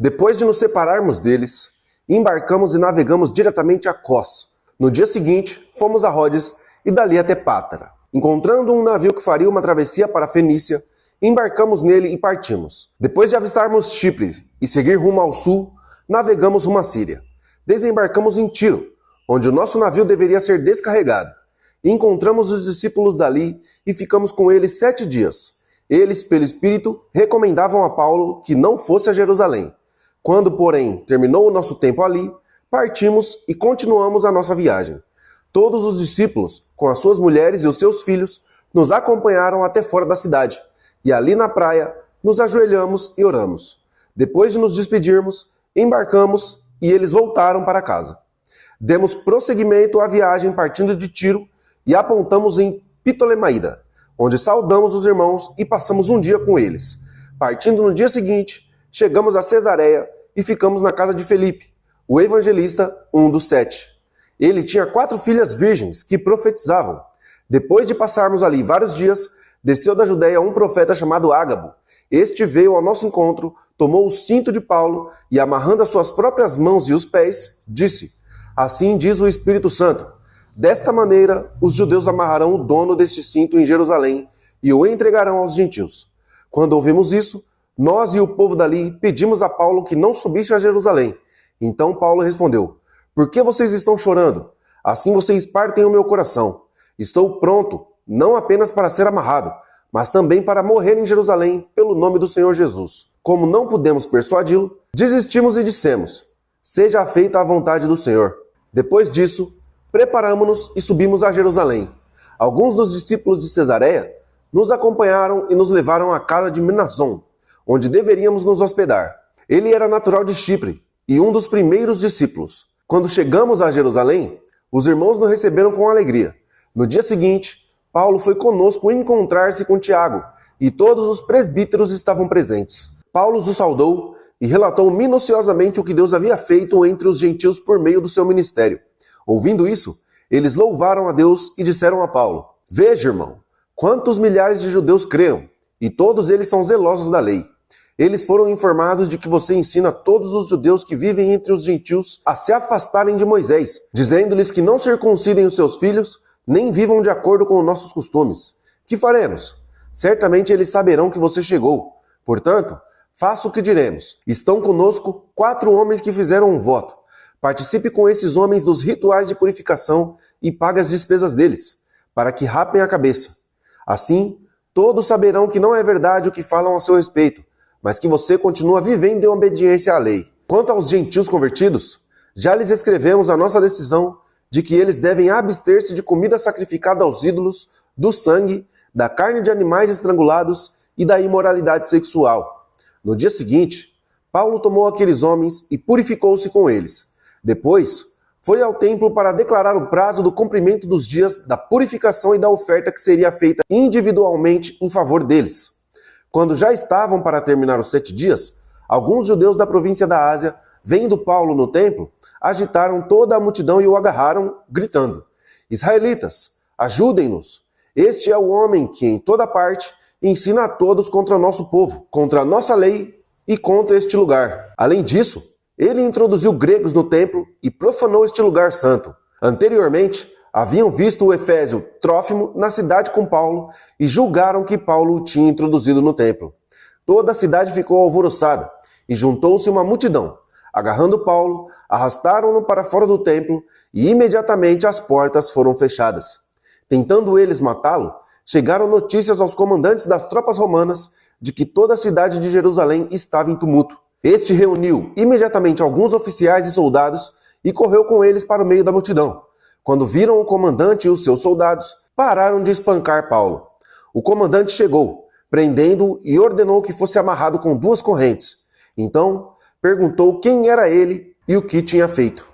Depois de nos separarmos deles, embarcamos e navegamos diretamente a Cós. No dia seguinte, fomos a Rhodes e dali até Pátara. Encontrando um navio que faria uma travessia para a Fenícia, embarcamos nele e partimos. Depois de avistarmos Chipre e seguir rumo ao sul, navegamos rumo à Síria. Desembarcamos em Tiro, onde o nosso navio deveria ser descarregado. Encontramos os discípulos dali e ficamos com eles 7 dias. Eles, pelo Espírito, recomendavam a Paulo que não fosse a Jerusalém. Quando, porém, terminou o nosso tempo ali, partimos e continuamos a nossa viagem. Todos os discípulos, com as suas mulheres e os seus filhos, nos acompanharam até fora da cidade. E ali na praia, nos ajoelhamos e oramos. Depois de nos despedirmos, embarcamos e eles voltaram para casa. Demos prosseguimento à viagem partindo de Tiro e apontamos em Ptolemaida, onde saudamos os irmãos e passamos um dia com eles. Partindo no dia seguinte, chegamos a Cesareia e ficamos na casa de Felipe, o evangelista, um dos 7. Ele tinha 4 filhas virgens que profetizavam. Depois de passarmos ali vários dias, desceu da Judéia um profeta chamado Ágabo. Este veio ao nosso encontro, tomou o cinto de Paulo e, amarrando as suas próprias mãos e os pés, disse: Assim diz o Espírito Santo, desta maneira os judeus amarrarão o dono deste cinto em Jerusalém e o entregarão aos gentios. Quando ouvimos isso, nós e o povo dali pedimos a Paulo que não subisse a Jerusalém. Então Paulo respondeu: Por que vocês estão chorando? Assim vocês partem o meu coração. Estou pronto, não apenas para ser amarrado, mas também para morrer em Jerusalém pelo nome do Senhor Jesus. Como não pudemos persuadi-lo, desistimos e dissemos: Seja feita a vontade do Senhor. Depois disso, preparamo-nos e subimos a Jerusalém. Alguns dos discípulos de Cesareia nos acompanharam e nos levaram à casa de Mnason, onde deveríamos nos hospedar. Ele era natural de Chipre e um dos primeiros discípulos. Quando chegamos a Jerusalém, os irmãos nos receberam com alegria. No dia seguinte, Paulo foi conosco encontrar-se com Tiago, e todos os presbíteros estavam presentes. Paulo os saudou e relatou minuciosamente o que Deus havia feito entre os gentios por meio do seu ministério. Ouvindo isso, eles louvaram a Deus e disseram a Paulo: Veja, irmão, quantos milhares de judeus creram, e todos eles são zelosos da lei. Eles foram informados de que você ensina todos os judeus que vivem entre os gentios a se afastarem de Moisés, dizendo-lhes que não circuncidem os seus filhos, nem vivam de acordo com os nossos costumes. Que faremos? Certamente eles saberão que você chegou. Portanto, faça o que diremos. Estão conosco 4 homens que fizeram um voto. Participe com esses homens dos rituais de purificação e pague as despesas deles, para que rapem a cabeça. Assim, todos saberão que não é verdade o que falam a seu respeito, mas que você continua vivendo em obediência à lei. Quanto aos gentios convertidos, já lhes escrevemos a nossa decisão de que eles devem abster-se de comida sacrificada aos ídolos, do sangue, da carne de animais estrangulados e da imoralidade sexual. No dia seguinte, Paulo tomou aqueles homens e purificou-se com eles. Depois, foi ao templo para declarar o prazo do cumprimento dos dias da purificação e da oferta que seria feita individualmente em favor deles. Quando já estavam para terminar os 7 dias, alguns judeus da província da Ásia, vendo Paulo no templo, agitaram toda a multidão e o agarraram, gritando: Israelitas, ajudem-nos! Este é o homem que, em toda parte, ensina a todos contra o nosso povo, contra a nossa lei e contra este lugar. Além disso, ele introduziu gregos no templo e profanou este lugar santo. Anteriormente, haviam visto o efésio Trófimo na cidade com Paulo e julgaram que Paulo o tinha introduzido no templo. Toda a cidade ficou alvoroçada e juntou-se uma multidão. Agarrando Paulo, arrastaram-no para fora do templo e imediatamente as portas foram fechadas. Tentando eles matá-lo, chegaram notícias aos comandantes das tropas romanas de que toda a cidade de Jerusalém estava em tumulto. Este reuniu imediatamente alguns oficiais e soldados e correu com eles para o meio da multidão. Quando viram o comandante e os seus soldados, pararam de espancar Paulo. O comandante chegou, prendendo-o e ordenou que fosse amarrado com 2 correntes. Então, perguntou quem era ele e o que tinha feito.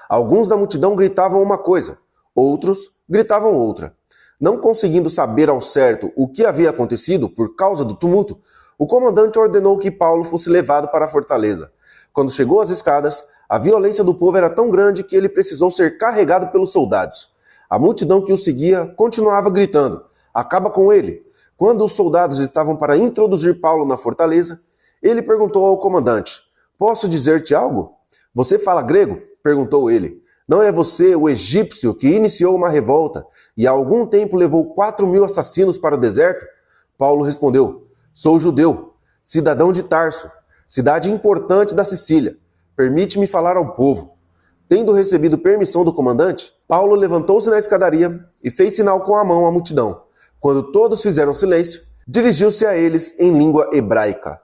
Alguns da multidão gritavam uma coisa, outros gritavam outra. Não conseguindo saber ao certo o que havia acontecido por causa do tumulto, o comandante ordenou que Paulo fosse levado para a fortaleza. Quando chegou às escadas, a violência do povo era tão grande que ele precisou ser carregado pelos soldados. A multidão que o seguia continuava gritando: Acaba com ele! Quando os soldados estavam para introduzir Paulo na fortaleza, ele perguntou ao comandante: Posso dizer-te algo? Você fala grego? Perguntou ele. Não é você o egípcio que iniciou uma revolta e há algum tempo levou 4.000 assassinos para o deserto? Paulo respondeu, sou judeu, cidadão de Tarso, cidade importante da Sicília. Permite-me falar ao povo. Tendo recebido permissão do comandante, Paulo levantou-se na escadaria e fez sinal com a mão à multidão. Quando todos fizeram silêncio, dirigiu-se a eles em língua hebraica.